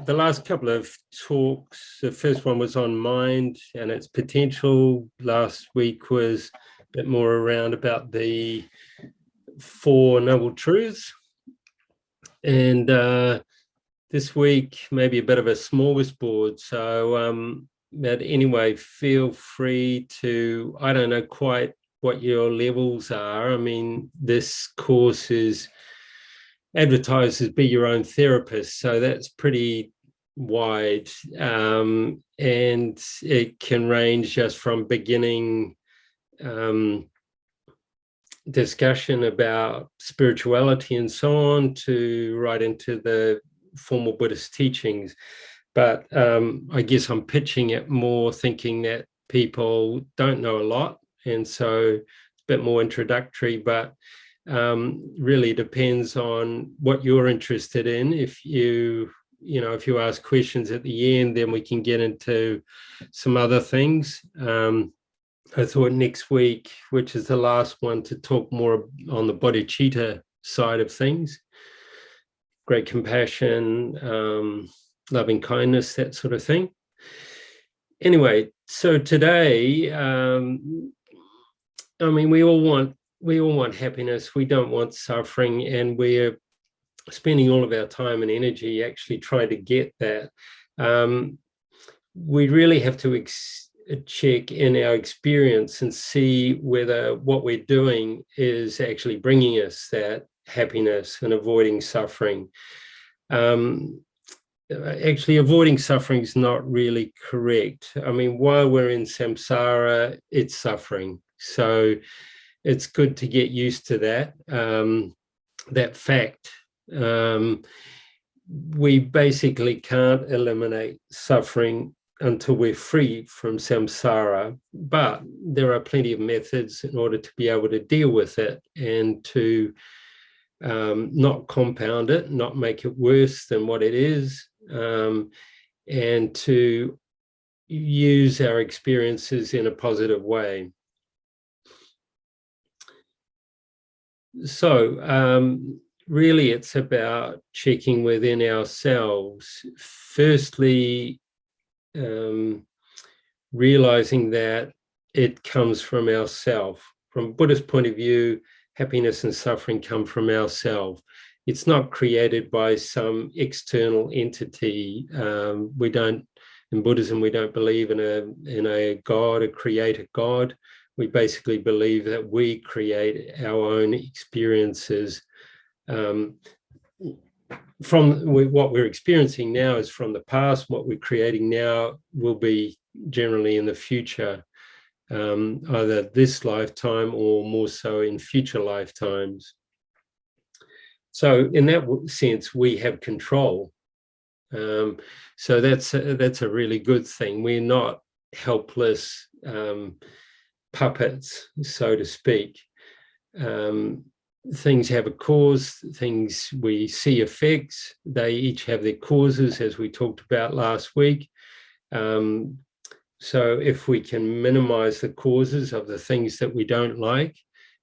the last couple of talks, the first one was on mind and its potential. Last week was a bit more around about the Four Noble Truths. And this week, maybe a bit of a smorgasbord. So, but anyway, feel free to, I don't know quite what your levels are. I mean, this course is advertised as be your own therapist, so that's pretty wide, and it can range just from beginning discussion about spirituality and so on to right into the formal Buddhist teachings. But I guess I'm pitching it more thinking that people don't know a lot, and so it's a bit more introductory, but really depends on what you're interested in. If you ask questions at the end, then we can get into some other things. I thought next week, which is the last one, to talk more on the bodhicitta side of things, great compassion, loving kindness, that sort of thing. Anyway, so today, I mean, we all want happiness. We don't want suffering, and we're spending all of our time and energy actually trying to get that. We really have to check in our experience and see whether what we're doing is actually bringing us that happiness and avoiding suffering. Actually, avoiding suffering is not really correct. I mean, while we're in samsara, it's suffering. So it's good to get used to that, that fact. We basically can't eliminate suffering until we're free from samsara, but there are plenty of methods in order to be able to deal with it and to not compound it, not make it worse than what it is, and to use our experiences in a positive way. So really it's about checking within ourselves. Firstly, realizing that it comes from ourself. From a Buddhist point of view, happiness and suffering come from ourself. It's not created by some external entity. We don't, in Buddhism, we don't believe in a God, a creator God. We basically believe that we create our own experiences. From what we're experiencing now is from the past. What we're creating now will be generally in the future, either this lifetime or more so in future lifetimes. So in that sense, we have control. So that's a really good thing. We're not helpless puppets, so to speak. Things have a cause, things we see effects, they each have their causes, as we talked about last week. So if we can minimize the causes of the things that we don't like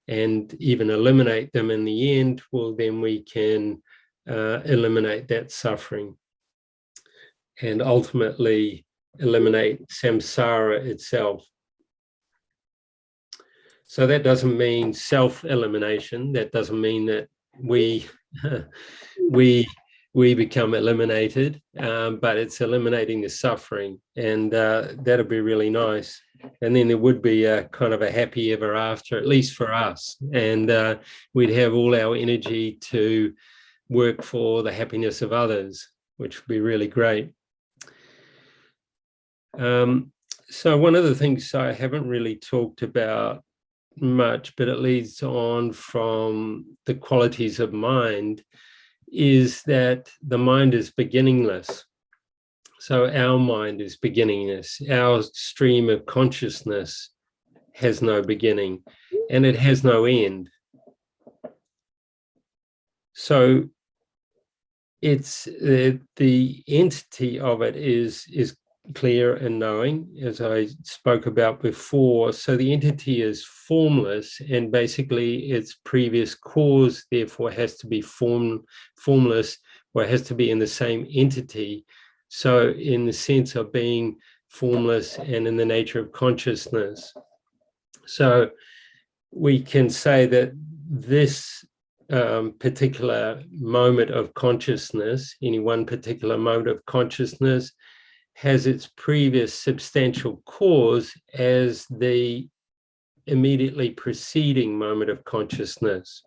and even eliminate them in the end, well, then we can eliminate that suffering and ultimately eliminate samsara itself. So that doesn't mean self-elimination. That doesn't mean that we become eliminated, but it's eliminating the suffering, and that'll be really nice. And then there would be a kind of a happy ever after, at least for us, and we'd have all our energy to work for the happiness of others, which would be really great. So one of the things I haven't really talked about much, but it leads on from the qualities of mind, is that the mind is beginningless. So our mind is beginningless. Our stream of consciousness has no beginning and it has no end. So it's the entity of it is clear and knowing, as I spoke about before. So the entity is formless, and basically its previous cause therefore has to be formless, or it has to be in the same entity So in the sense of being formless and in the nature of consciousness. So we can say that this particular moment of consciousness, any one particular moment of consciousness, has its previous substantial cause as the immediately preceding moment of consciousness.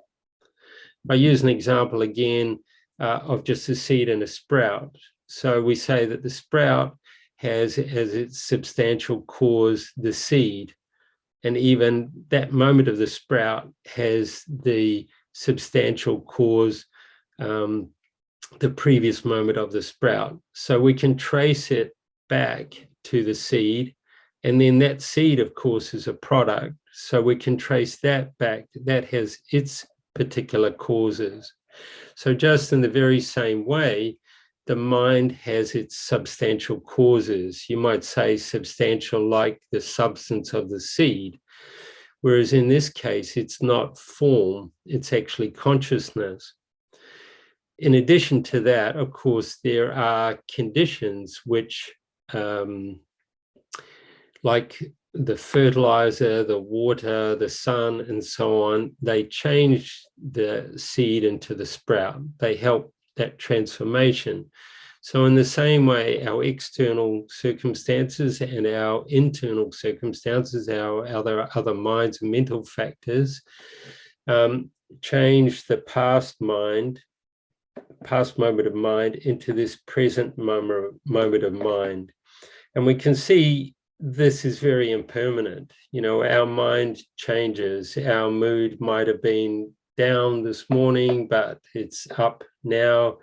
I use an example again of just a seed and a sprout. So we say that the sprout has as its substantial cause the seed, and even that moment of the sprout has the substantial cause the previous moment of the sprout. So we can trace it back to the seed, and then that seed, of course, is a product. So we can trace that back. That has its particular causes. So just in the very same way, the mind has its substantial causes. You might say substantial like the substance of the seed, whereas in this case, it's not form, it's actually consciousness. In addition to that, of course, there are conditions which, like the fertilizer, the water, the sun, and so on, they change the seed into the sprout. They help that transformation. So in the same way, our external circumstances and our internal circumstances, our other minds and mental factors, change the past moment of mind into this present moment of mind. And we can see this is very impermanent. You know, our mind changes. Our mood might have been down this morning, but it's up now.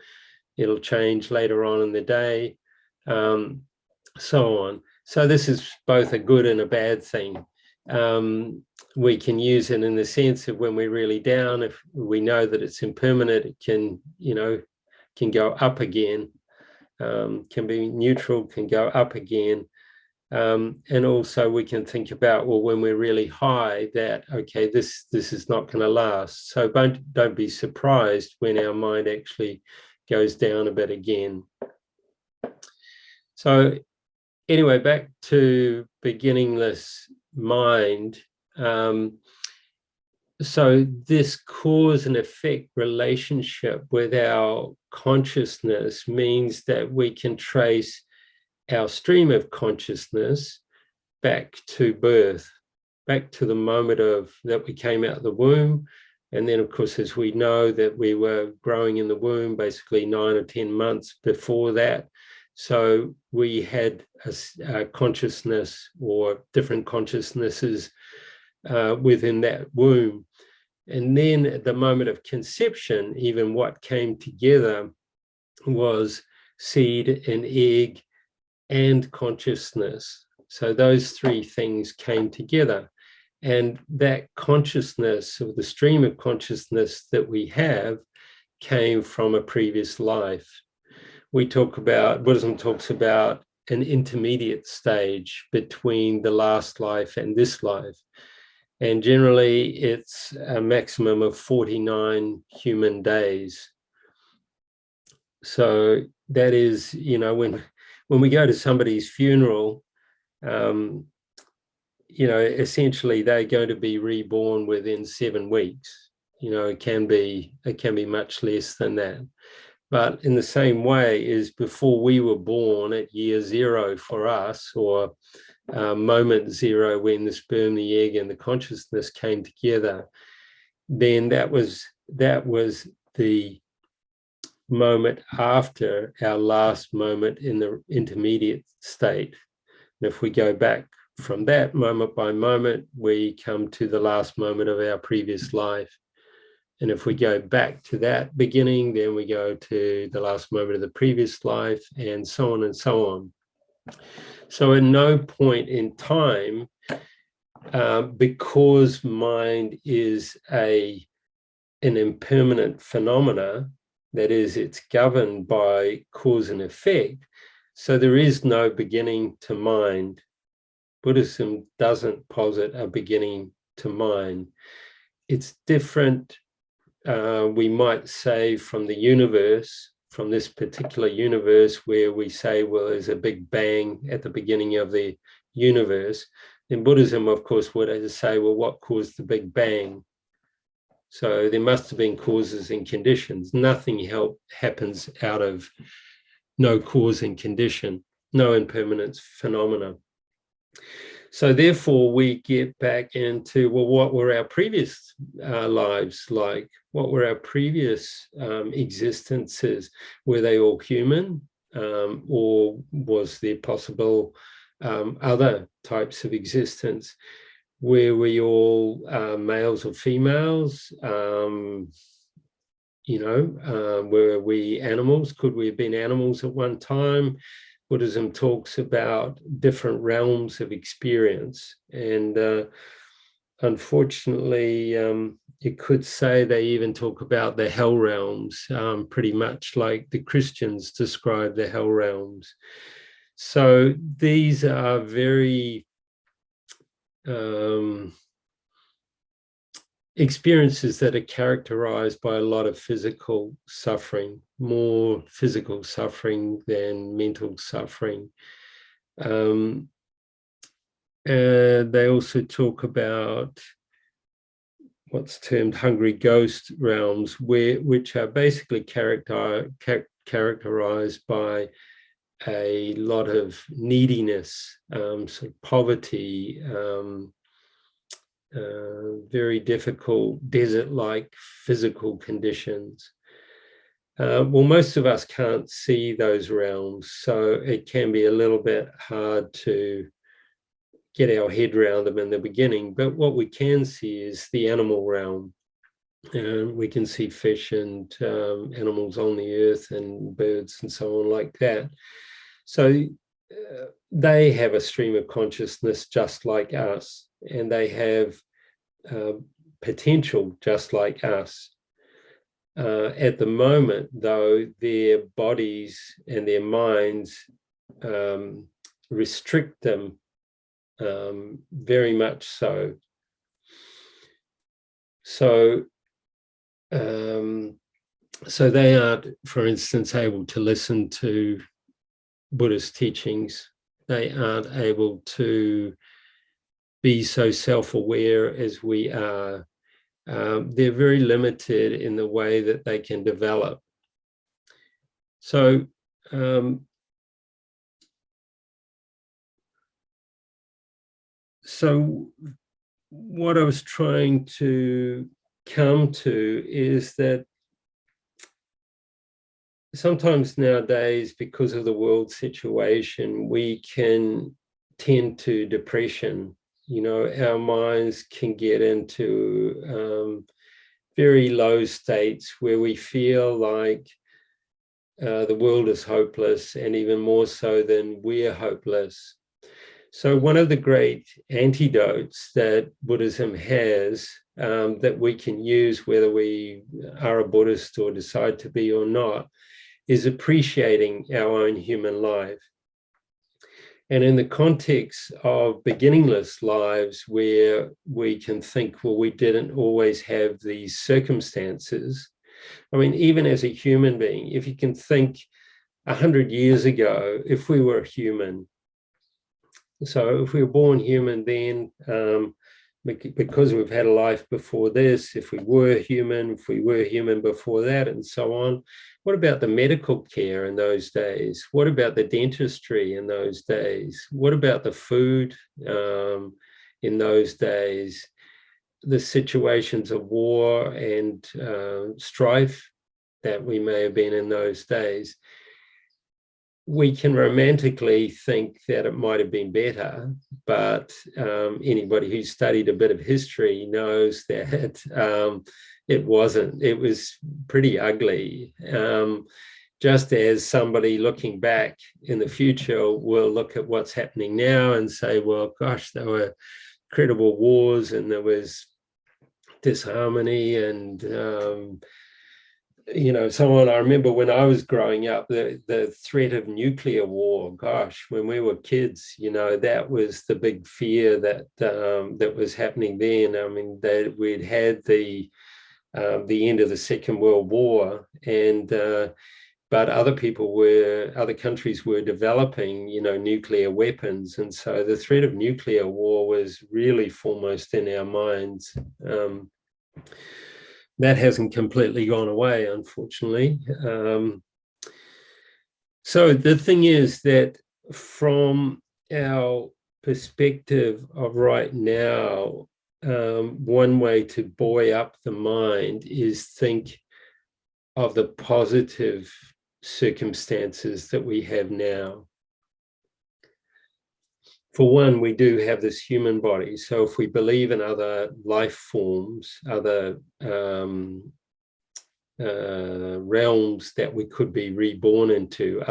It'll change later on in the day, so on. So this is both a good and a bad thing. We can use it in the sense of when we're really down, if we know that it's impermanent, it can, you know, can go up again, can be neutral, can go up again. And also we can think about, well, when we're really high, that, okay, this is not going to last. So don't be surprised when our mind actually goes down a bit again. So anyway, back to beginningless mind. So this cause and effect relationship with our consciousness means that we can trace our stream of consciousness back to birth, back to the moment of that we came out of the womb. And then, of course, as we know that we were growing in the womb, basically 9 or 10 months before that. So we had a consciousness or different consciousnesses within that womb. And then at the moment of conception, even what came together was seed and egg and consciousness. So those three things came together. And that consciousness, or the stream of consciousness that we have, came from a previous life. Buddhism talks about an intermediate stage between the last life and this life. And generally, it's a maximum of 49 human days. So that is, you know, when we go to somebody's funeral, you know, essentially they're going to be reborn within 7 weeks. You know, it can be much less than that. But in the same way as before we were born at year 0 for us, or moment 0 when the sperm, the egg, and the consciousness came together, then that was the moment after our last moment in the intermediate state. And if we go back from that moment by moment, we come to the last moment of our previous life. And if we go back to that beginning, then we go to the last moment of the previous life, and so on and so on. So at no point in time, because mind is an impermanent phenomena, that is, it's governed by cause and effect, so there is no beginning to mind. Buddhism doesn't posit a beginning to mind. It's different, we might say, from the universe, from this particular universe where we say, well, there's a big bang at the beginning of the universe, then Buddhism, of course, would say, well, what caused the big bang? So there must have been causes and conditions. Nothing happens out of no cause and condition, no impermanence phenomena. So therefore, we get back into, well, what were our previous lives like? What were our previous existences? Were they all human? Or was there possible other types of existence? Were we all males or females? Were we animals? Could we have been animals at one time? Buddhism talks about different realms of experience. And unfortunately, you could say they even talk about the hell realms, pretty much like the Christians describe the hell realms. So these are very experiences that are characterized by a lot of physical suffering, more physical suffering than mental suffering. They also talk about what's termed hungry ghost realms, which are basically characterized by a lot of neediness, sort of poverty, very difficult desert-like physical conditions. Well, most of us can't see those realms, so it can be a little bit hard to get our head around them in the beginning. But what we can see is the animal realm. We can see fish and animals on the earth and birds and so on like that. So they have a stream of consciousness just like us, and they have potential just like us. At the moment, though, their bodies and their minds restrict them very much so. So they aren't, for instance, able to listen to Buddhist teachings. They aren't able to be so self-aware as we are. They're very limited in the way that they can develop. So what I was trying to come to is that sometimes nowadays, because of the world situation, we can tend to depression. Our minds can get into very low states where we feel like the world is hopeless, and even more so than we're hopeless. So one of the great antidotes that Buddhism has that we can use, whether we are a Buddhist or decide to be or not, is appreciating our own human life. And in the context of beginningless lives, where we can think, well, we didn't always have these circumstances. I mean, even as a human being, if you can think 100 years ago, if we were human, so if we were born human then, because we've had a life before this, if we were human before that, and so on, what about the medical care in those days? What about the dentistry in those days? What about the food in those days? The situations of war and strife that we may have been in those days. We can romantically think that it might have been better, but anybody who's studied a bit of history knows that it wasn't. It was pretty ugly. Just as somebody looking back in the future will look at what's happening now and say, well, gosh, there were incredible wars and there was disharmony and so on. I remember when I was growing up, the threat of nuclear war, gosh, when we were kids, that was the big fear that was happening then. I mean, that we'd had the end of the Second World War, and but other countries were developing, nuclear weapons. And so the threat of nuclear war was really foremost in our minds. That hasn't completely gone away, unfortunately. So the thing is that from our perspective of right now, one way to buoy up the mind is think of the positive circumstances that we have now. For one, we do have this human body. So if we believe in other life forms, other realms that we could be reborn into,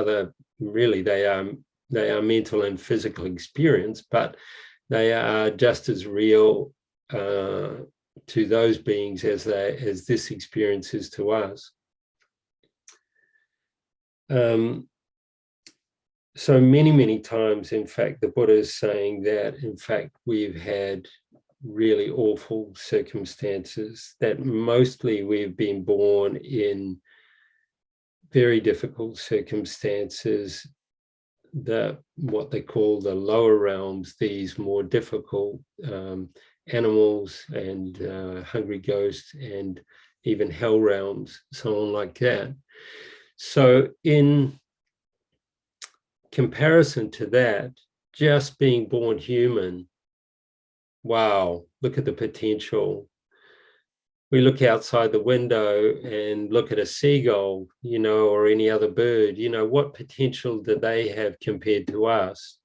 really they are mental and physical experience, but they are just as real to those beings as this experience is to us. So many times, in fact, the Buddha is saying that, in fact, we've had really awful circumstances, that mostly we've been born in very difficult circumstances, what they call the lower realms, these more difficult animals and hungry ghosts and even hell realms, so on like that. So in comparison to that, just being born human, wow, look at the potential. We look outside the window and look at a seagull, or any other bird, what potential do they have compared to us?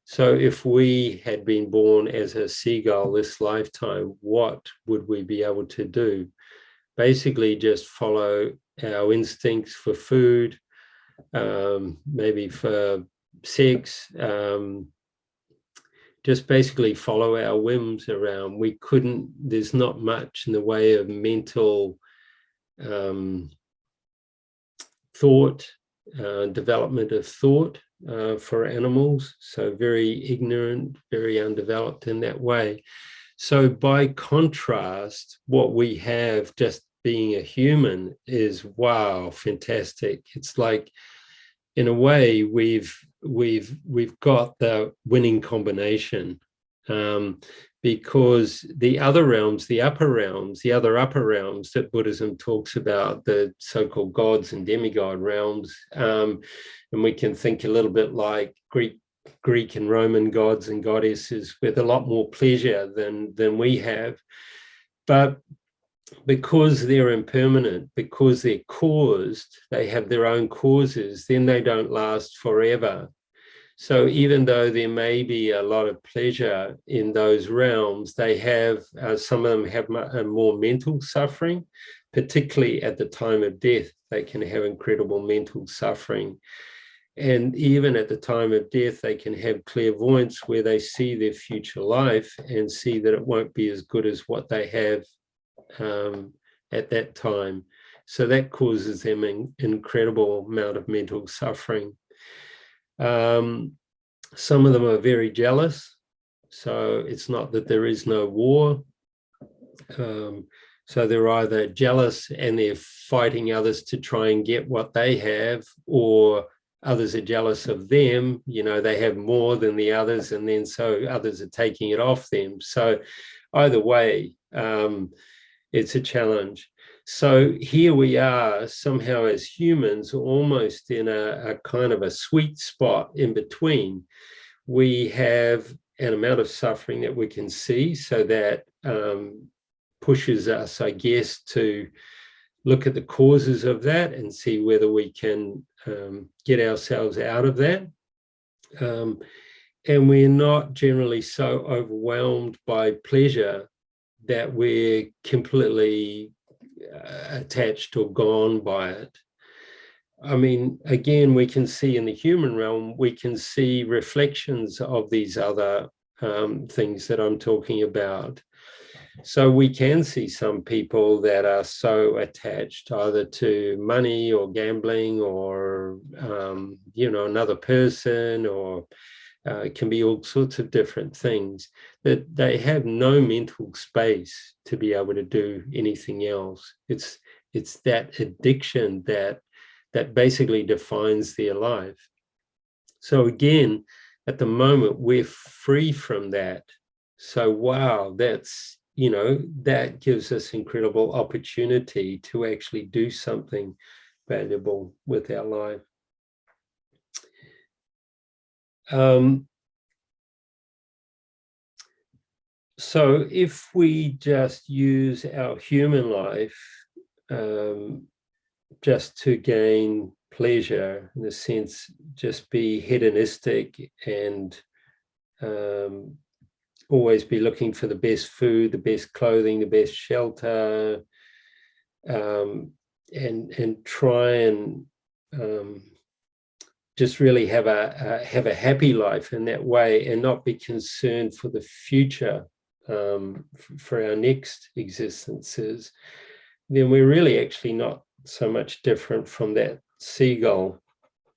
So if we had been born as a seagull this lifetime, what would we be able to do? Basically just follow our instincts for food, maybe for sex, just basically follow our whims around. There's not much in the way of mental thought, development of thought for animals. So very ignorant, very undeveloped in that way. So by contrast, what we have just being a human is, wow, fantastic. It's like, in a way, we've got the winning combination, because the other realms, the other upper realms that Buddhism talks about, the so-called gods and demigod realms, and we can think a little bit like Greek and Roman gods and goddesses with a lot more pleasure than we have. But because they're impermanent, because they're caused, they have their own causes, then they don't last forever. So even though there may be a lot of pleasure in those realms, they have, some of them have more mental suffering, particularly at the time of death. They can have incredible mental suffering. And even at the time of death, they can have clairvoyance where they see their future life and see that it won't be as good as what they have at that time. So that causes them an incredible amount of mental suffering. Some of them are very jealous. So it's not that there is no war. So they're either jealous and they're fighting others to try and get what they have, or others are jealous of them. They have more than the others, and then so others are taking it off them. So either way, it's a challenge. So here we are somehow as humans, almost in a kind of a sweet spot in between. We have an amount of suffering that we can see, so that pushes us, I guess, to look at the causes of that and see whether we can get ourselves out of that. And we're not generally so overwhelmed by pleasure that we're completely attached or gone by it. I mean, again, we can see in the human realm, we can see reflections of these other things that I'm talking about. So we can see some people that are so attached either to money or gambling or, another person, or it can be all sorts of different things, that they have no mental space to be able to do anything else. It's that addiction that that basically defines their life. So again, at the moment, we're free from that. So wow, that's, that gives us incredible opportunity to actually do something valuable with our life. So if we just use our human life just to gain pleasure, in a sense, just be hedonistic and always be looking for the best food, the best clothing, the best shelter, and try and just really have a happy life in that way, and not be concerned for the future, for our next existences, then we're really actually not so much different from that seagull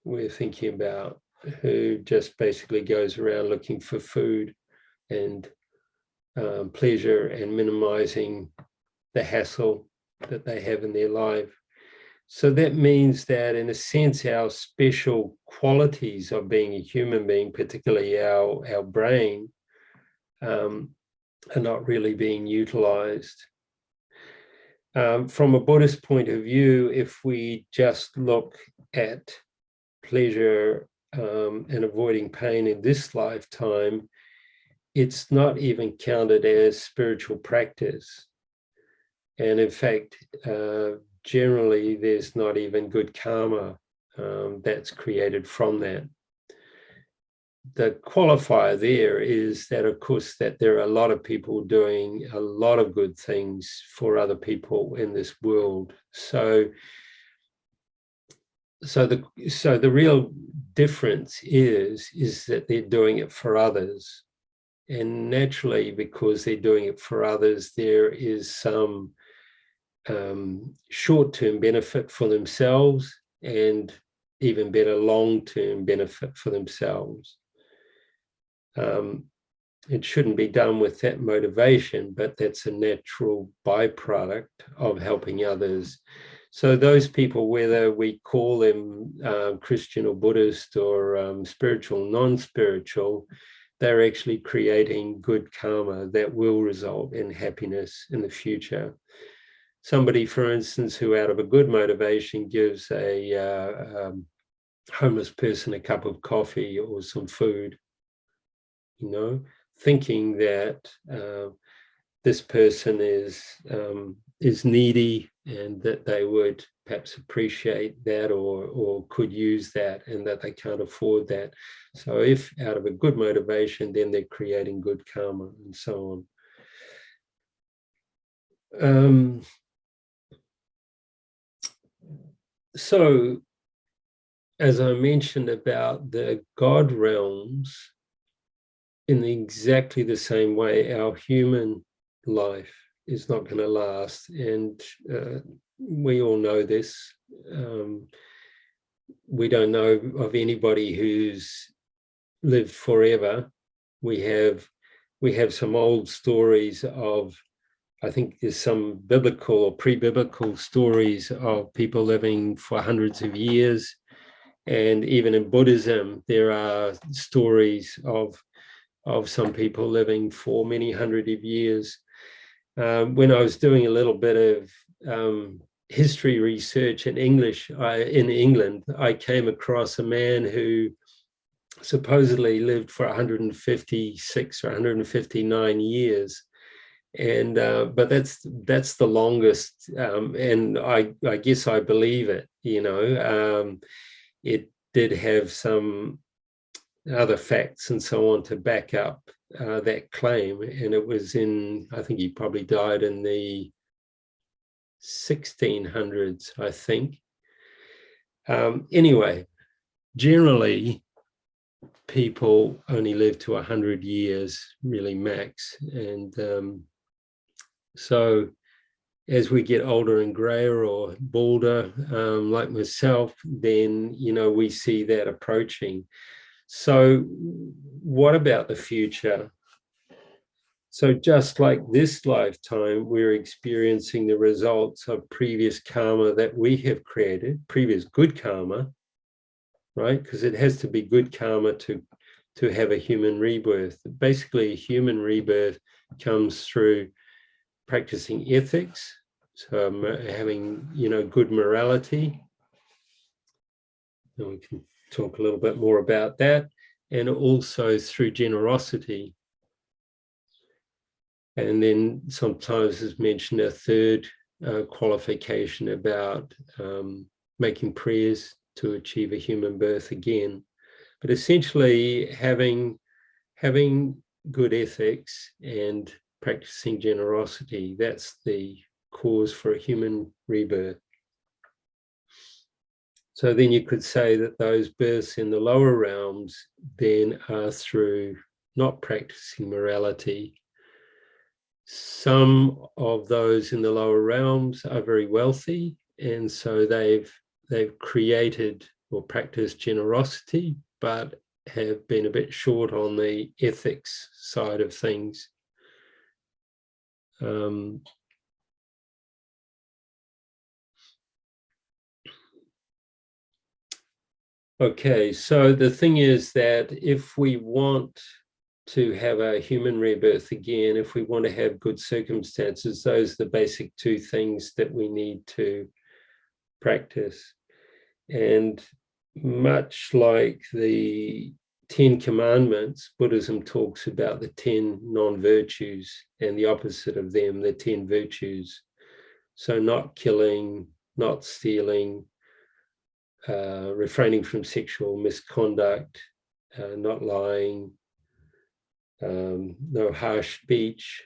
we're thinking about, who just basically goes around looking for food and pleasure and minimizing the hassle that they have in their life. So that means that, in a sense, our special qualities of being a human being, particularly our brain, are not really being utilized. From a Buddhist point of view, if we just look at pleasure and avoiding pain in this lifetime, it's not even counted as spiritual practice. And in fact, generally, there's not even good karma that's created from that. The qualifier there is that, of course, that there are a lot of people doing a lot of good things for other people in this world. So the real difference is that they're doing it for others. And naturally, because they're doing it for others, there is some short-term benefit for themselves, and even better, long-term benefit for themselves. It shouldn't be done with that motivation, but that's a natural byproduct of helping others. So those people, whether we call them Christian or Buddhist or spiritual, non-spiritual, they're actually creating good karma that will result in happiness in the future. Somebody, for instance, who out of a good motivation gives a homeless person a cup of coffee or some food, thinking that this person is needy and that they would perhaps appreciate that or could use that, and that they can't afford that. So if out of a good motivation, then they're creating good karma and so on. So as I mentioned about the God realms, in exactly the same way, our human life is not going to last. And we all know this. We don't know of anybody who's lived forever. We have some old stories of, I think there's some biblical or pre-biblical stories of people living for hundreds of years. And even in Buddhism, there are stories of some people living for many hundred of years. When I was doing a little bit of history research in English in England, I came across a man who supposedly lived for 156 or 159 years. And but that's the longest, and I guess I believe it. It did have some other facts and so on to back up that claim, and it was I think he probably died in the 1600s, I think. Anyway, generally people only live to 100 years, really max, and so as we get older and grayer or balder, like myself, then we see that approaching. So what about the future? So just like this lifetime, we're experiencing the results of previous karma that we have created, previous good karma, right? Because it has to be good karma to have a human rebirth. Basically, a human rebirth comes through practicing ethics, so having, good morality. And we can talk a little bit more about that, and also through generosity. And then sometimes is mentioned a third qualification about making prayers to achieve a human birth again. But essentially having good ethics and practicing generosity, that's the cause for a human rebirth. So then you could say that those births in the lower realms then are through not practicing morality. Some of those in the lower realms are very wealthy, and so they've created or practiced generosity, but have been a bit short on the ethics side of things. Okay, so the thing is that if we want to have a human rebirth again, if we want to have good circumstances, those are the basic two things that we need to practice. And much like the 10 commandments, Buddhism talks about the 10 non-virtues and the opposite of them, the 10 virtues. So not killing, not stealing, refraining from sexual misconduct, not lying, no harsh speech,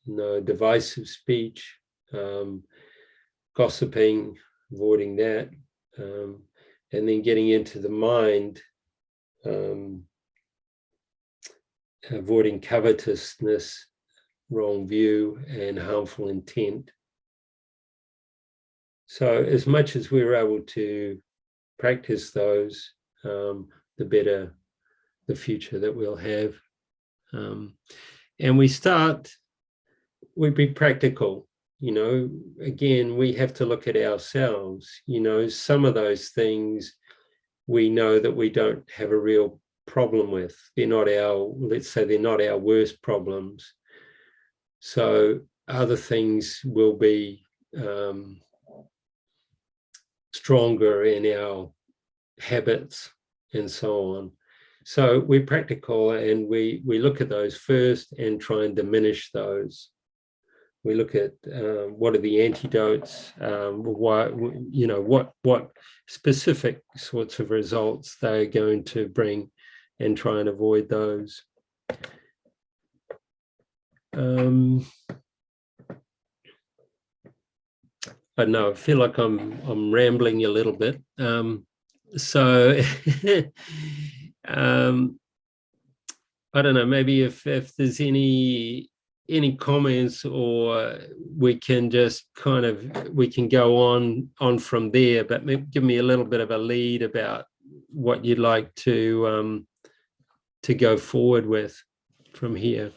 no divisive speech, gossiping, avoiding that, and then getting into the mind, avoiding covetousness, wrong view, and harmful intent. So as much as we're able to practice those, the better the future that we'll have. And we'd be practical, again, we have to look at ourselves, some of those things we know that we don't have a real problem with. Let's say they're not our worst problems. So other things will be stronger in our habits and so on. So we're practical, and we look at those first and try and diminish those. We look at what are the antidotes, what specific sorts of results they're going to bring, and try and avoid those. I don't know, I feel like I'm rambling a little bit. So I don't know, maybe if there's any comments, or we can just we can go on from there, but maybe give me a little bit of a lead about what you'd like to go forward with from here.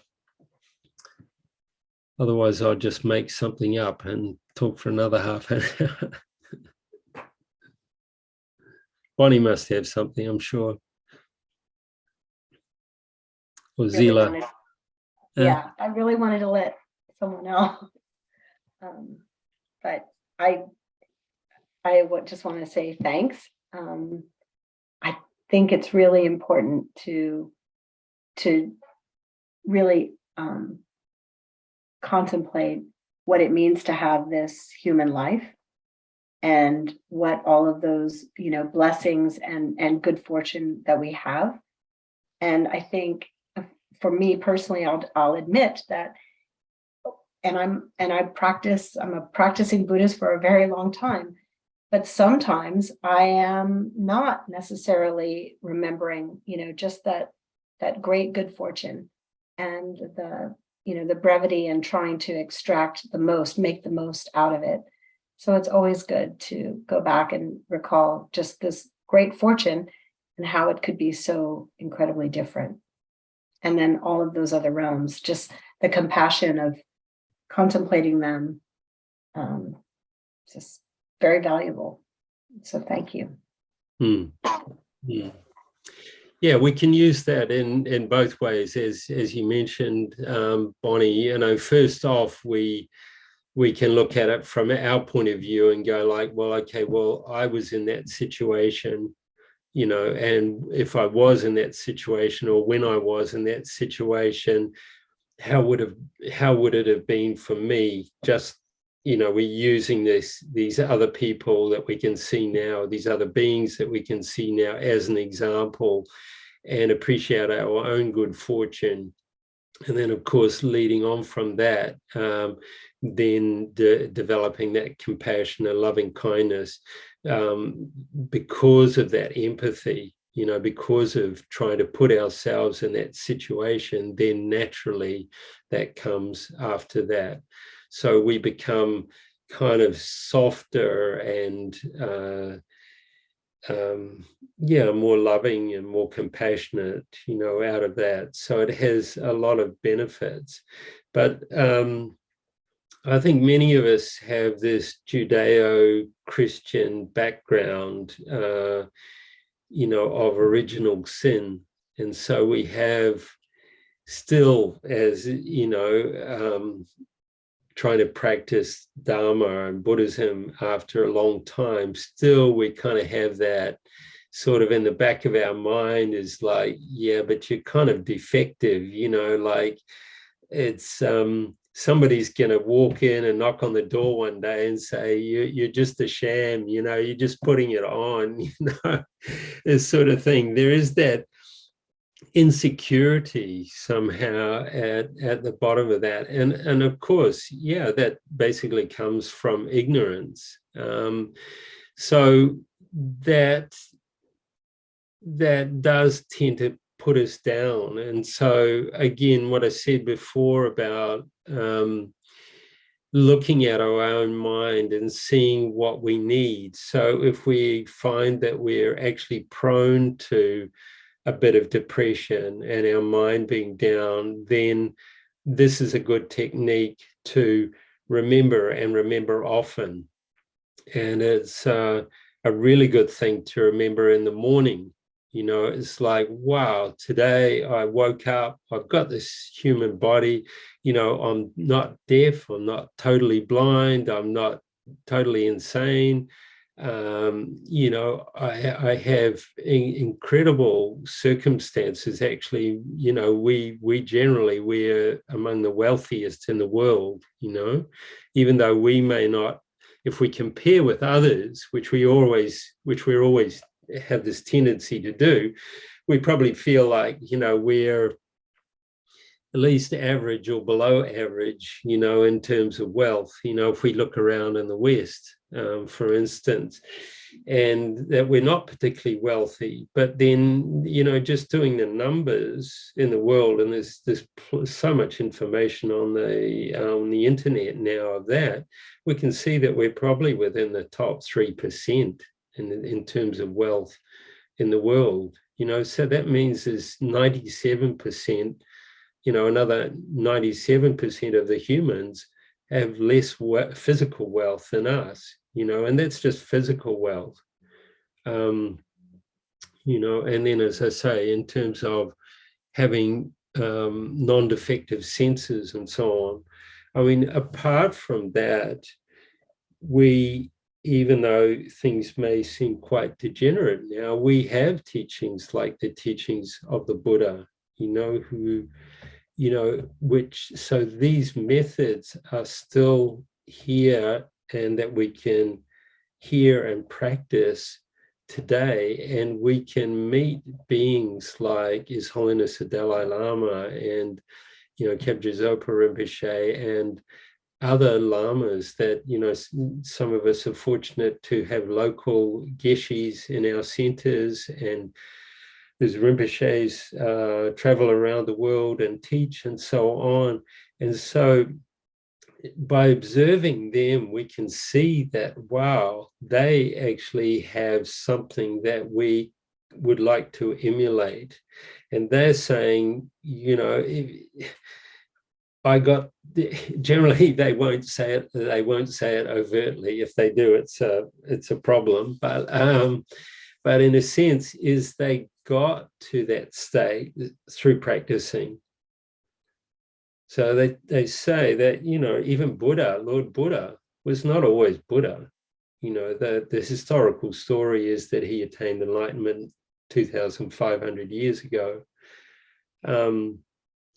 Otherwise, I'll just make something up and talk for another half an hour. Bonnie must have something, I'm sure. Or Zila. Yeah, I really wanted to let someone else. But I just want to say thanks. I think it's really important to really contemplate what it means to have this human life, and what all of those, blessings and good fortune that we have. And I think for me personally, I'll admit that, and I'm a practicing Buddhist for a very long time, but sometimes I am not necessarily remembering, just that great good fortune and the brevity, and trying to make the most out of it. So it's always good to go back and recall just this great fortune and how it could be so incredibly different. and then all of those other realms, just the compassion of contemplating them, just very valuable. So thank you. Mm. Mm. Yeah, we can use that in both ways, as you mentioned, Bonnie. You know, first off, we can look at it from our point of view and go like, well, okay, well, I was in that situation, you know, and if I was in that situation, or when I was in that situation, how would it have been for me? Just, you know, we're using these other people that we can see now, these other beings that we can see now as an example, and appreciate our own good fortune. And then, of course, leading on from that, then developing that compassion and loving kindness, because of that empathy, you know, because of trying to put ourselves in that situation, then naturally that comes after that. So we become kind of softer and more loving and more compassionate, you know, out of that. So it has a lot of benefits. But I think many of us have this Judeo-Christian background, you know, of original sin. And so we have still, as, you know, trying to practice Dharma and Buddhism after a long time, still we kind of have that sort of in the back of our mind is like, yeah, but you're kind of defective, you know, like it's somebody's going to walk in and knock on the door one day and say, you're just a sham, you know, you're just putting it on, you know, this sort of thing. There is that insecurity somehow at the bottom of that, and of course, yeah, that basically comes from ignorance. So that does tend to put us down. And so again, what I said before about looking at our own mind and seeing what we need. So if we find that we're actually prone to a bit of depression and our mind being down, then this is a good technique to remember, and remember often. And it's a really good thing to remember in the morning. You know, it's like, wow, today I woke up, I've got this human body, you know, I'm not deaf, I'm not totally blind, I'm not totally insane. You know, I have incredible circumstances. Actually, you know, we're among the wealthiest in the world, you know, even though we may not, if we compare with others, which we're always have this tendency to do, we probably feel like, you know, we're at least average or below average, you know, in terms of wealth, you know, if we look around in the West, for instance, and that we're not particularly wealthy. But then, you know, just doing the numbers in the world, and there's so much information on the internet now of that, we can see that we're probably within the top 3% in terms of wealth in the world, you know. So that means there's 97%, you know, another 97% of the humans have less physical wealth than us, you know, and that's just physical wealth. You know, and then, as I say, in terms of having non-defective senses and so on, I mean, apart from that, even though things may seem quite degenerate now, we have teachings like the teachings of the Buddha, you know, who, you know, so these methods are still here, and that we can hear and practice today, and we can meet beings like His Holiness the Dalai Lama and, you know, Wright Rinpoche and other lamas that, you know, some of us are fortunate to have local geshes in our centers, and there's Rinpoches travel around the world and teach and so on. And so by observing them, we can see that, wow, they actually have something that we would like to emulate. And they're saying, generally they won't say it. They won't say it overtly. If they do, it's a problem. But in a sense, is they got to that state through practicing. So they say that, even Lord Buddha was not always Buddha. The historical story is that he attained enlightenment 2,500 years ago.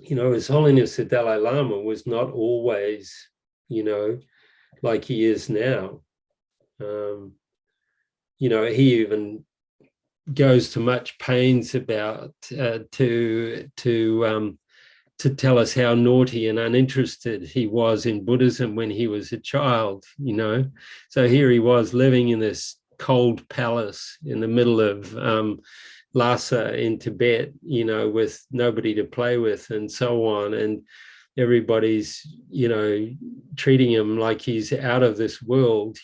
His Holiness the Dalai Lama was not always, like he is now. He even goes to much pains about to tell us how naughty and uninterested he was in Buddhism when he was a child, So here he was living in this cold palace in the middle of Lhasa in Tibet, with nobody to play with and so on. And everybody's, treating him like he's out of this world,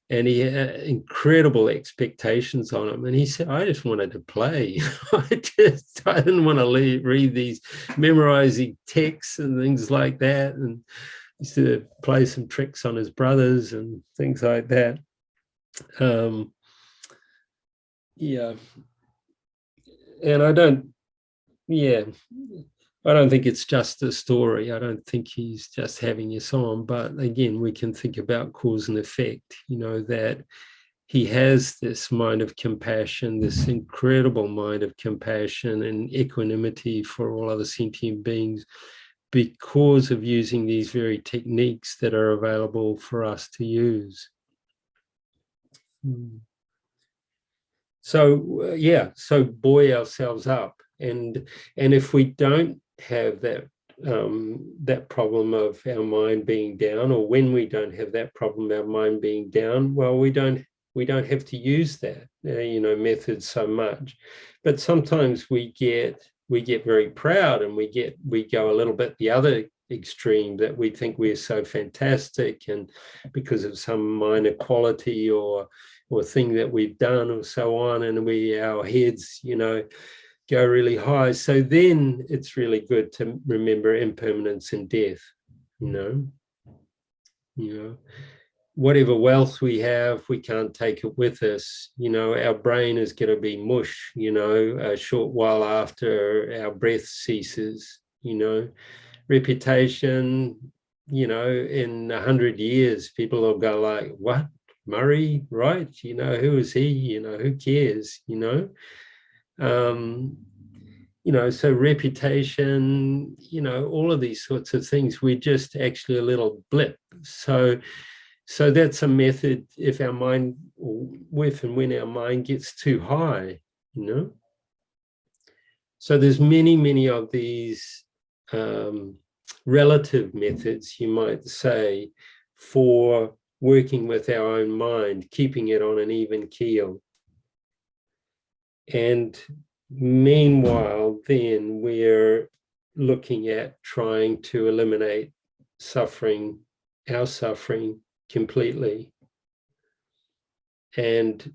and he had incredible expectations on him. And he said, I just wanted to play. I didn't want to read these memorizing texts and things like that. And he used to play some tricks on his brothers and things like that. Yeah. And I don't think it's just a story. I don't think he's just having us on. But again, we can think about cause and effect, that he has this mind of compassion, this incredible mind of compassion and equanimity for all other sentient beings because of using these very techniques that are available for us to use. So, so buoy ourselves up. And if we don't have that problem of our mind being down, or when we don't have that problem, our mind being down, well, we don't have to use that method so much. But sometimes we get very proud, and we go a little bit the other extreme, that we think we're so fantastic, and because of some minor quality or thing that we've done or so on, and our heads go really high. So then it's really good to remember impermanence and death. Whatever wealth we have, we can't take it with us. Our brain is going to be mush, a short while after our breath ceases. Reputation, in 100 years, people will go like, what? Murray, Wright, who is he? Who cares? So reputation, all of these sorts of things, we're just actually a little blip. So that's a method if our mind, and when our mind gets too high, So there's many of these relative methods, you might say, for working with our own mind, keeping it on an even keel. And meanwhile, then we're looking at trying to eliminate our suffering completely. And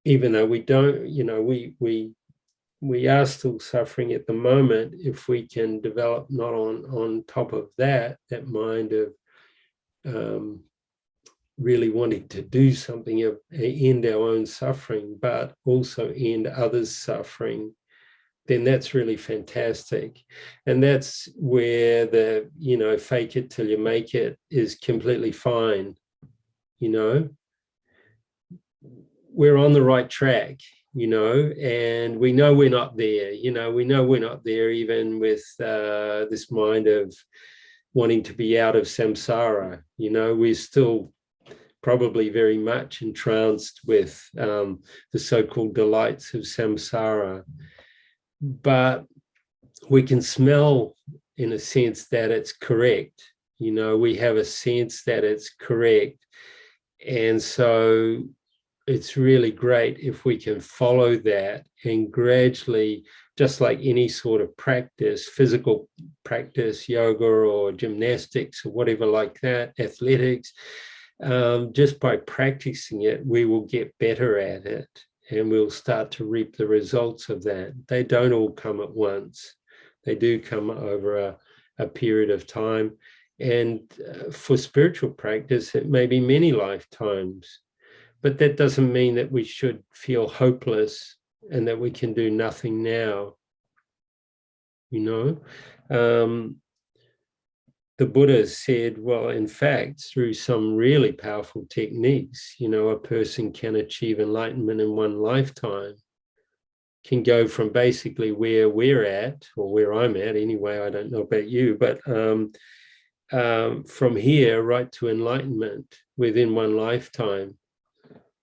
even though we don't, we are still suffering at the moment, if we can develop not on top of that mind of really wanting to do something, end our own suffering, but also end others' suffering, then that's really fantastic. And that's where the, fake it till you make it is completely fine. We're on the right track, and we know we're not there. We know we're not there, even with this mind of wanting to be out of samsara. We're still probably very much entranced with the so-called delights of samsara. But we can smell, in a sense, that it's correct. We have a sense that it's correct. And so it's really great if we can follow that and gradually, just like any sort of practice, physical practice, yoga or gymnastics or whatever like that, athletics, just by practicing it, we will get better at it, and we'll start to reap the results of that. They don't all come at once. They do come over a period of time. And for spiritual practice, it may be many lifetimes. But that doesn't mean that we should feel hopeless and that we can do nothing now. You know, the Buddha said, well, in fact, through some really powerful techniques, you know, a person can achieve enlightenment in one lifetime, can go from basically where we're at, or where I'm at anyway, I don't know about you, but from here right to enlightenment within one lifetime.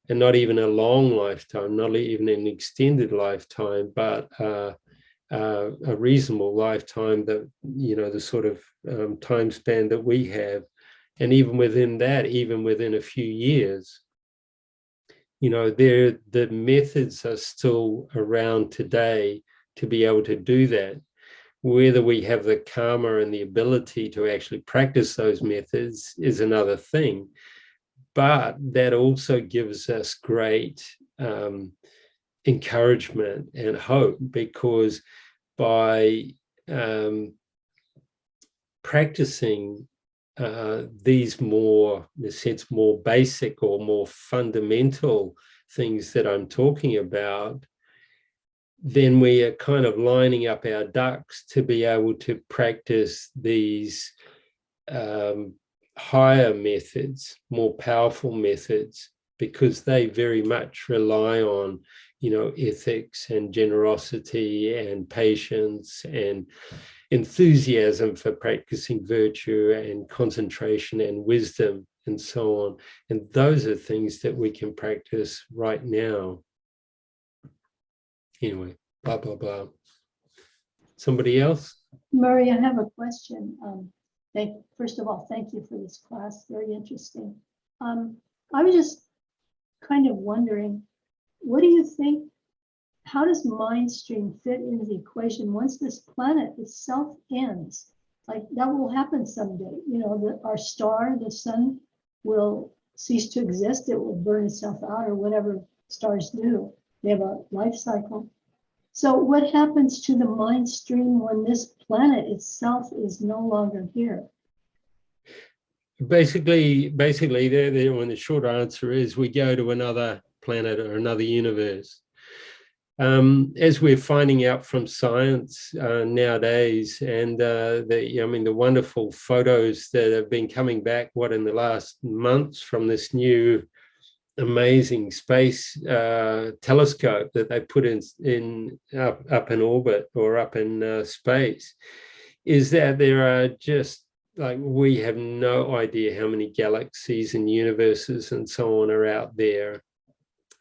And not even a long lifetime, not even an extended lifetime, but a reasonable lifetime that, you know, the sort of time span that we have. And even within that, even within a few years, you know, the methods are still around today to be able to do that. Whether we have the karma and the ability to actually practice those methods is another thing. But that also gives us great encouragement and hope, because by practicing these more, in a sense, more basic or more fundamental things that I'm talking about, then we are kind of lining up our ducks to be able to practice these higher methods, more powerful methods, because they very much rely on, you know, ethics and generosity and patience and enthusiasm for practicing virtue and concentration and wisdom and so on. And those are things that we can practice right now. Anyway, blah, blah, blah. Somebody else? Murray, I have a question. First of all, thank you for this class. Very interesting. I was just kind of wondering, what do you think, how does mind stream fit into the equation once this planet itself ends? Like, that will happen someday. You know, our star, the sun, will cease to exist. It will burn itself out, or whatever stars do. They have a life cycle. So what happens to the mind stream when this planet itself is no longer here? Basically, when the short answer is we go to another planet or another universe. As we're finding out from science nowadays, and the wonderful photos that have been coming back, in the last months from this new amazing space telescope that they put in up in orbit or up in space, is that there are just, like, we have no idea how many galaxies and universes and so on are out there.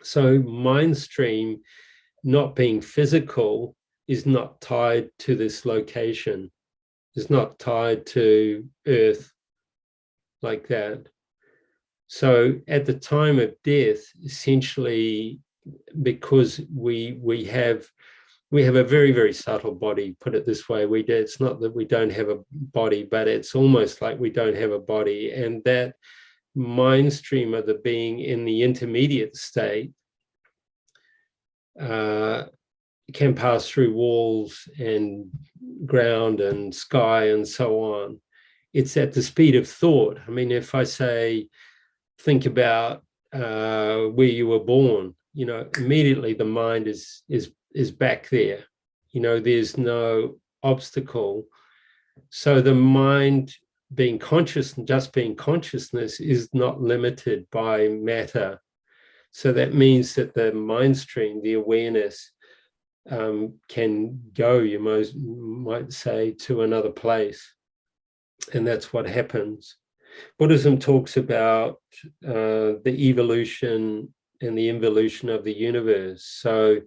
So mind stream, not being physical, is not tied to this location. It's not tied to Earth like that. So at the time of death, essentially, because we have a very, very subtle body, put it this way, it's not that we don't have a body, but it's almost like we don't have a body. And that mind stream of the being in the intermediate state can pass through walls and ground and sky and so on. It's at the speed of thought. I mean, if I say, think about where you were born, you know, immediately the mind is back there. You know, there's no obstacle. So the mind being conscious, just being consciousness, is not limited by matter. So that means that the mind stream, the awareness, can go, you might say, to another place. And that's what happens. Buddhism talks about the evolution and the involution of the universe. So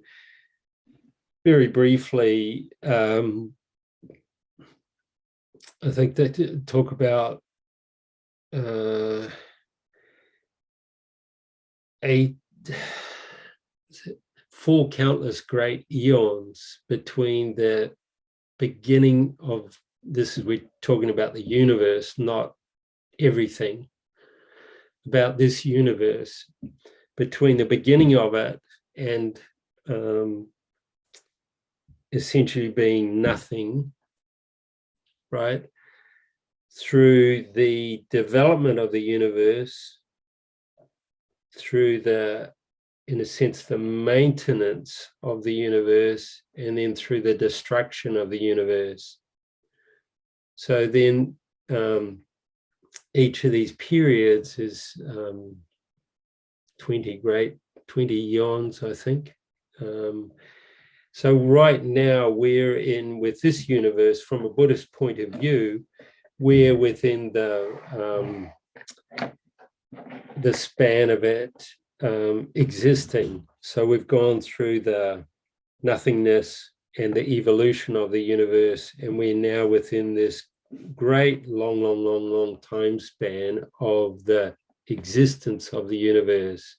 very briefly, I think they talk about 4 countless great eons between the beginning of this. We're talking about the universe, not everything. about this universe between the beginning of it and essentially being nothing, right, through the development of the universe, through the, in a sense, the maintenance of the universe, and then through the destruction of the universe. So then each of these periods is 20 eons, I think. So right now we're in, with this universe, from a Buddhist point of view, we're within the span of it existing. So we've gone through the nothingness and the evolution of the universe, and we're now within this great long time span of the existence of the universe.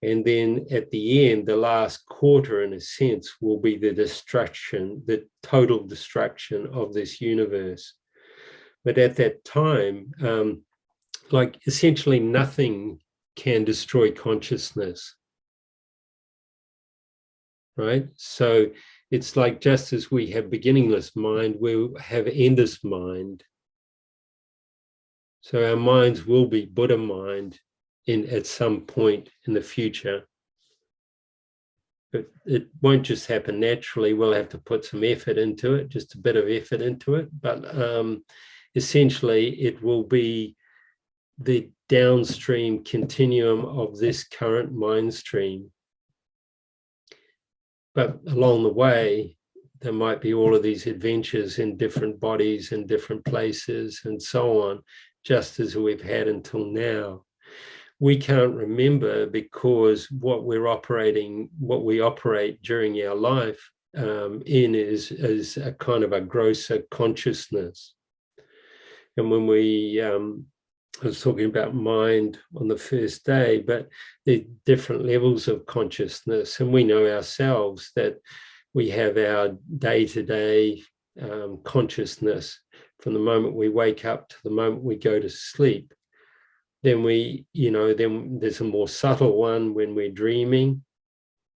And then at the end, the last quarter, in a sense, will be the destruction, the total destruction of this universe. But at that time, like essentially nothing can destroy consciousness, right? So it's like, just as we have beginningless mind, we have endless mind. So our minds will be Buddha mind at some point in the future. But it won't just happen naturally. We'll have to put some effort into it, just a bit of effort into it. But essentially, it will be the downstream continuum of this current mind stream. But along the way, there might be all of these adventures in different bodies and different places and so on, just as we've had until now. We can't remember because what we operate during our life in is a kind of a grosser consciousness. And when I was talking about mind on the first day, but the different levels of consciousness, and we know ourselves that we have our day-to-day consciousness from the moment we wake up to the moment we go to sleep. Then then there's a more subtle one when we're dreaming,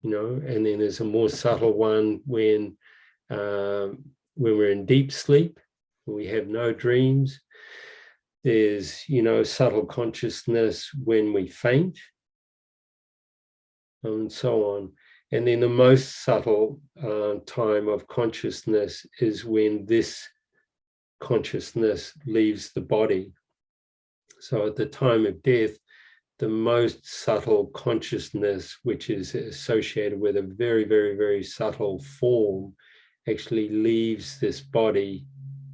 and then there's a more subtle one when we're in deep sleep, when we have no dreams. There's, subtle consciousness when we faint, and so on. And then the most subtle time of consciousness is when this consciousness leaves the body. So at the time of death, the most subtle consciousness, which is associated with a very, very, very subtle form, actually leaves this body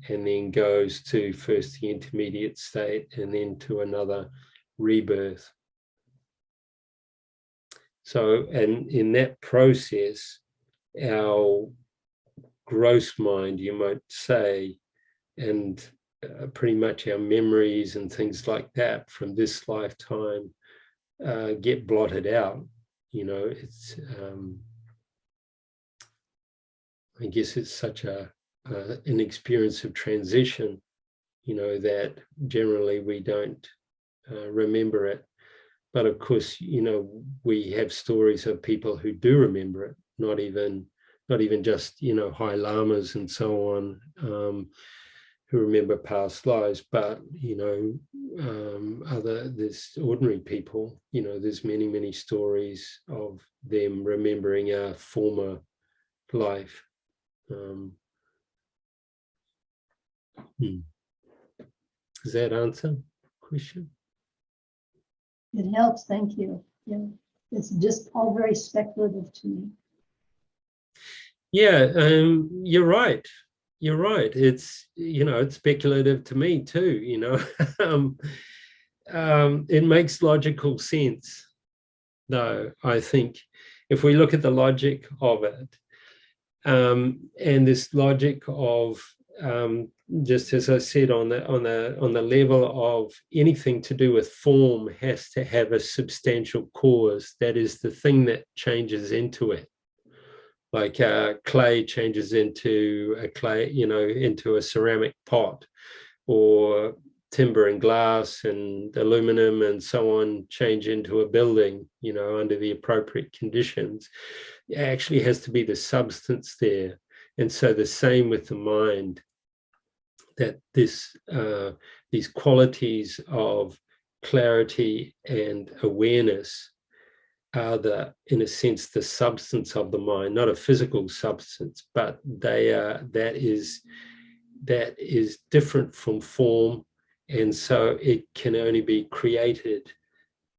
and then goes to first the intermediate state and then to another rebirth. So, and in that process, our gross mind, you might say, and pretty much our memories and things like that from this lifetime get blotted out. It's I guess it's such an experience of transition, that generally we don't remember it. But of course, we have stories of people who do remember it, not even just, high lamas and so on, who remember past lives, but, there's ordinary people, there's many, many stories of them remembering a former life. Does that answer the question? It helps, thank you. Yeah, it's just all very speculative to me. Yeah, you're right. You're right. It's, it's speculative to me too, it makes logical sense, though, I think, if we look at the logic of it, and this logic of, just as I said, on the level of anything to do with form has to have a substantial cause. That is the thing that changes into it. Like clay changes into a into a ceramic pot, or timber and glass and aluminum and so on change into a building, under the appropriate conditions. It actually has to be the substance there. And so the same with the mind, that these qualities of clarity and awareness are in a sense, the substance of the mind, not a physical substance, but that is different from form, and so it can only be created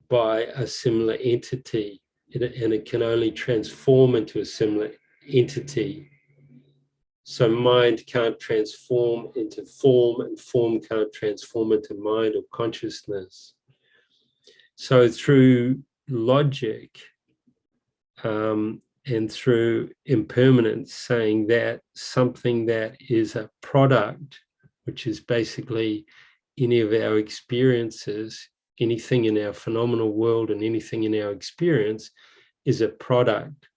by a similar entity, and it can only transform into a similar entity. So mind can't transform into form, and form can't transform into mind or consciousness. So through logic and through impermanence, saying that something that is a product, which is basically any of our experiences, anything in our phenomenal world and anything in our experience is a product.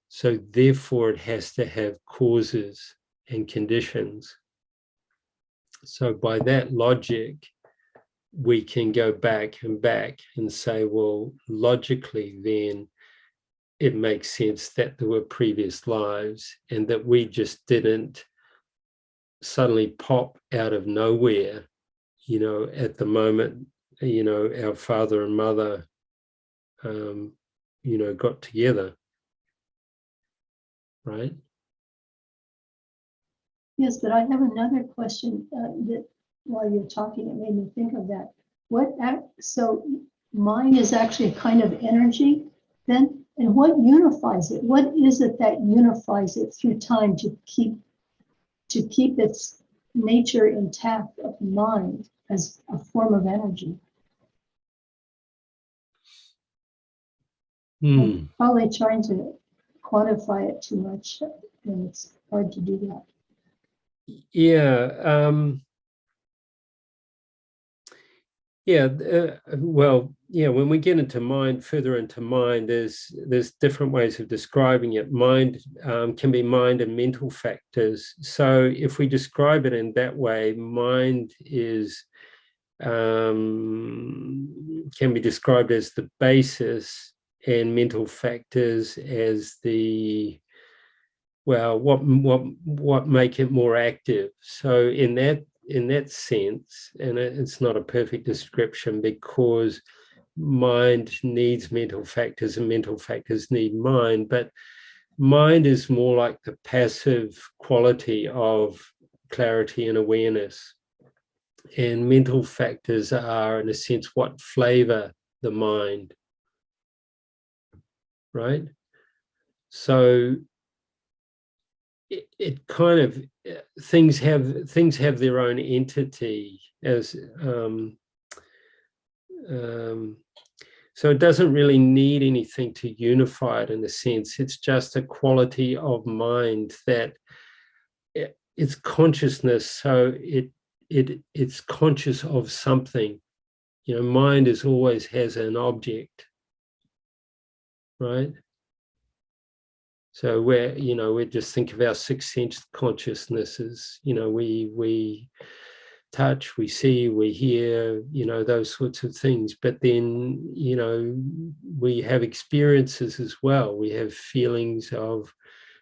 So therefore it has to have causes and conditions. So by that logic, we can go back and say, well, logically then it makes sense that there were previous lives and that we just didn't suddenly pop out of nowhere, at the moment, our father and mother, got together, right? Yes, but I have another question that while you're talking, it made me think of that. So mind is actually a kind of energy then? And what unifies it? What is it that unifies it through time to keep its nature intact of mind as a form of energy? I'm probably trying to quantify it too much, and it's hard to do that. Yeah. When we get into mind, further into mind, there's different ways of describing it. Mind can be mind and mental factors. So if we describe it in that way, mind is can be described as the basis, and mental factors as what make it more active. So in that sense, and it's not a perfect description, because mind needs mental factors and mental factors need mind, but mind is more like the passive quality of clarity and awareness, and mental factors are, in a sense, what flavor the mind, right? So it kind of, things have their own entity as so it doesn't really need anything to unify it, in a sense. It's just a quality of mind that it's consciousness, so it's conscious of something. Mind is always has an object, right? So we just think of our sixth sense consciousnesses. We touch, we see, we hear, those sorts of things. But then, we have experiences as well. We have feelings of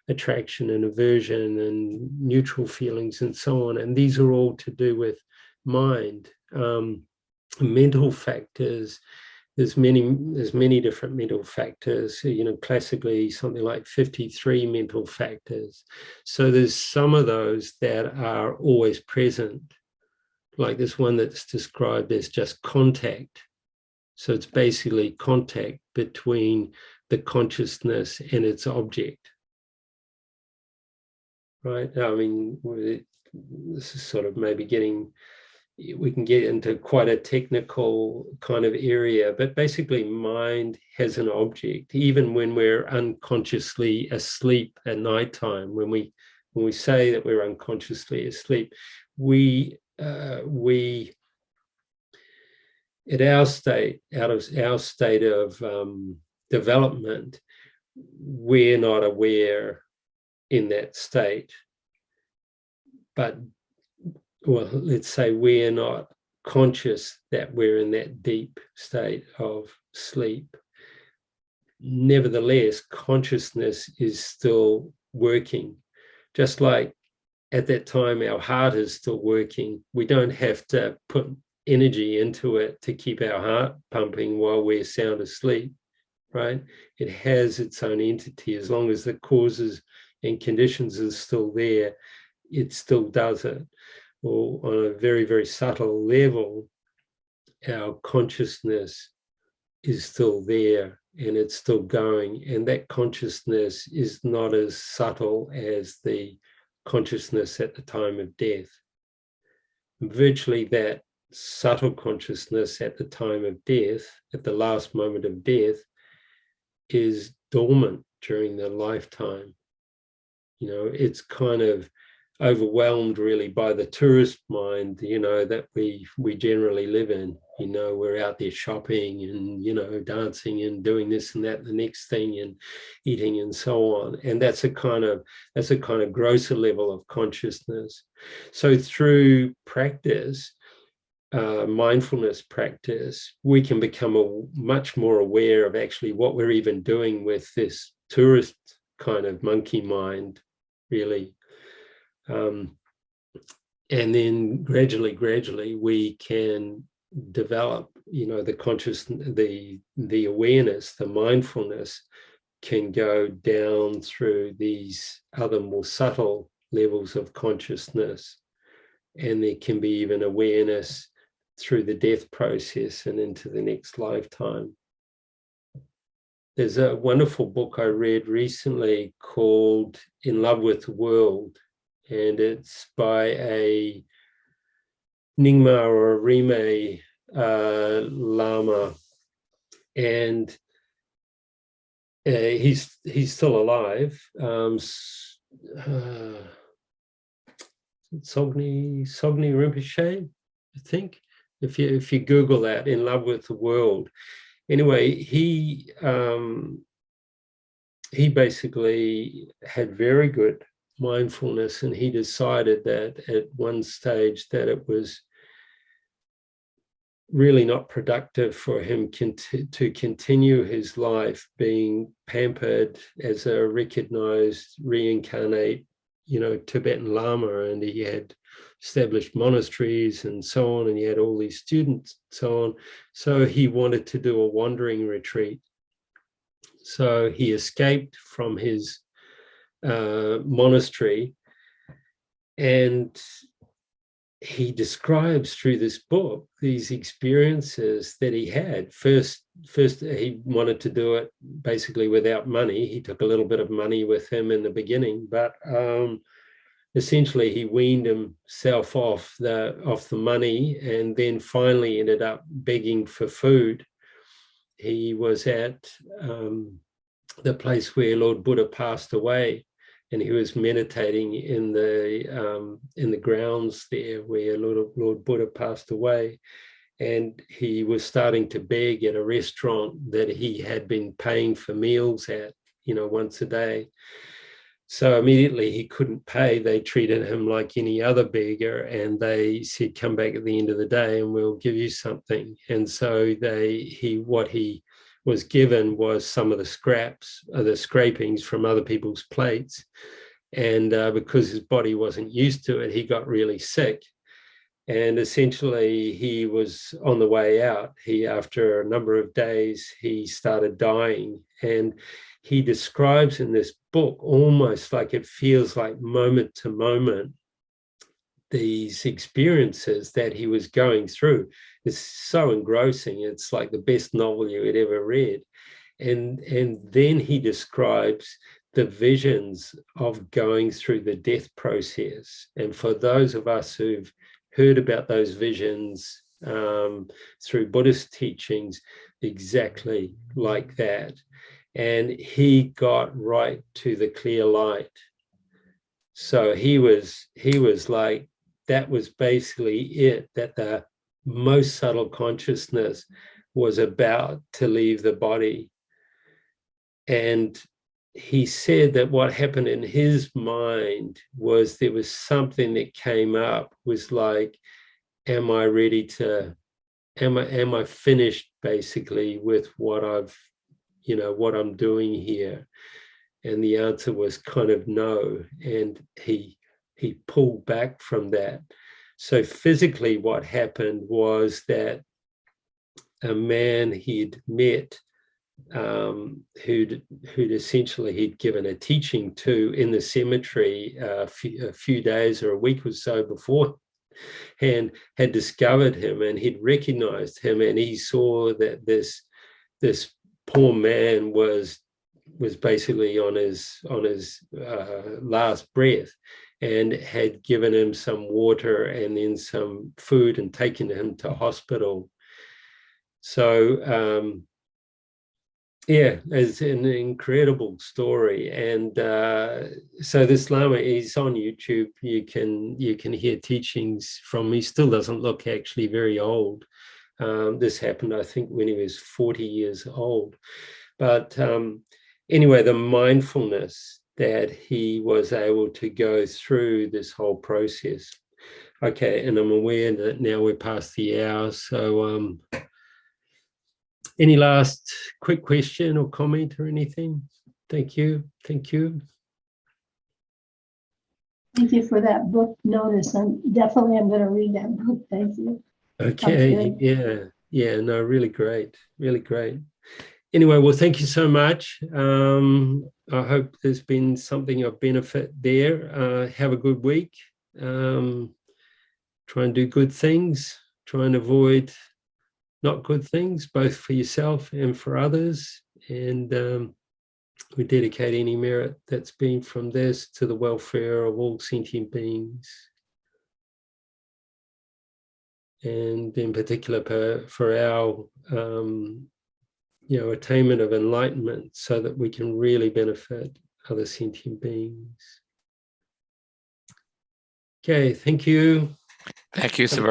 attraction and aversion and neutral feelings and so on. And these are all to do with mind. Mental factors, there's many different mental factors, classically something like 53 mental factors. So there's some of those that are always present, like this one that's described as just contact. So it's basically contact between the consciousness and its object, right? I mean, this is sort of maybe we can get into quite a technical kind of area, but basically mind has an object. Even when we're unconsciously asleep at nighttime, when we say that we're unconsciously asleep, we at our state, out of our state of development, we're not aware in that state. But, well, let's say we're not conscious that we're in that deep state of sleep. Nevertheless, consciousness is still working. Just like at that time, our heart is still working. We don't have to put energy into it to keep our heart pumping while we're sound asleep, right? It has its own entity. As long as the causes and conditions are still there, it still does it. Or on a very, very subtle level, our consciousness is still there and it's still going. And that consciousness is not as subtle as the consciousness at the time of death. Virtually that subtle consciousness at the time of death, at the last moment of death, is dormant during the lifetime. It's kind of overwhelmed really by the tourist mind, that we generally live in. We're out there shopping and, dancing and doing this and that, and the next thing, and eating and so on. And that's a kind of grosser level of consciousness. So through practice, mindfulness practice, we can become much more aware of actually what we're even doing with this tourist kind of monkey mind, really. And then gradually we can develop, the consciousness, the awareness, the mindfulness can go down through these other more subtle levels of consciousness. And there can be even awareness through the death process and into the next lifetime. There's a wonderful book I read recently called In Love with the World, and it's by a Nyingma or a Rime Lama, and he's still alive. Sogni Rinpoche, I think. If you Google that, In Love with the World. Anyway, he basically had very good mindfulness, and he decided that at one stage that it was really not productive for him to continue his life being pampered as a recognized reincarnate, Tibetan Lama, and he had established monasteries and so on, and he had all these students and so on. So he wanted to do a wandering retreat. So he escaped from his monastery, and he describes through this book these experiences that he had. First, he wanted to do it basically without money. He took a little bit of money with him in the beginning, but essentially he weaned himself off the money, and then finally ended up begging for food. He was at the place where Lord Buddha passed away, and he was meditating in the grounds there where Lord Buddha passed away, and he was starting to beg at a restaurant that he had been paying for meals at, once a day. So immediately he couldn't pay. They treated him like any other beggar, and they said, "Come back at the end of the day, and we'll give you something." And so what he was given was some of the scraps, the scrapings from other people's plates. And because his body wasn't used to it, he got really sick. And essentially he was on the way out. After a number of days, he started dying. And he describes in this book, almost like it feels like moment to moment, these experiences that he was going through. It's so engrossing. It's like the best novel you had ever read. And then he describes the visions of going through the death process. And for those of us who've heard about those visions through Buddhist teachings, exactly like that. And he got right to the clear light. So he was like, that was basically it, that the most subtle consciousness was about to leave the body. And he said that what happened in his mind was there was something that came up, was like am I ready to, am I finished basically with what what I'm doing here? And the answer was kind of no. And he pulled back from that. So physically what happened was that a man he'd met, who'd essentially he'd given a teaching to in the cemetery a few days or a week or so before, and had discovered him, and he'd recognized him, and he saw that this poor man was basically on his last breath, and had given him some water and then some food and taken him to hospital. So yeah, it's an incredible story. And so this Lama is on YouTube. You can hear teachings from him. He still doesn't look actually very old. This happened, I think, when he was 40 years old. But anyway, the mindfulness that he was able to go through this whole process. Okay, and I'm aware that now we're past the hour. So any last quick question or comment or anything? Thank you. Thank you. Thank you for that book notice. I'm going to read that book. Thank you. Okay. Yeah. No, really great. Really great. Anyway, well, thank you so much. I hope there's been something of benefit there. Have a good week. Try and do good things. Try and avoid not good things, both for yourself and for others. And we dedicate any merit that's been from this to the welfare of all sentient beings. And in particular for our attainment of enlightenment, so that we can really benefit other sentient beings. Okay, thank you. Thank you so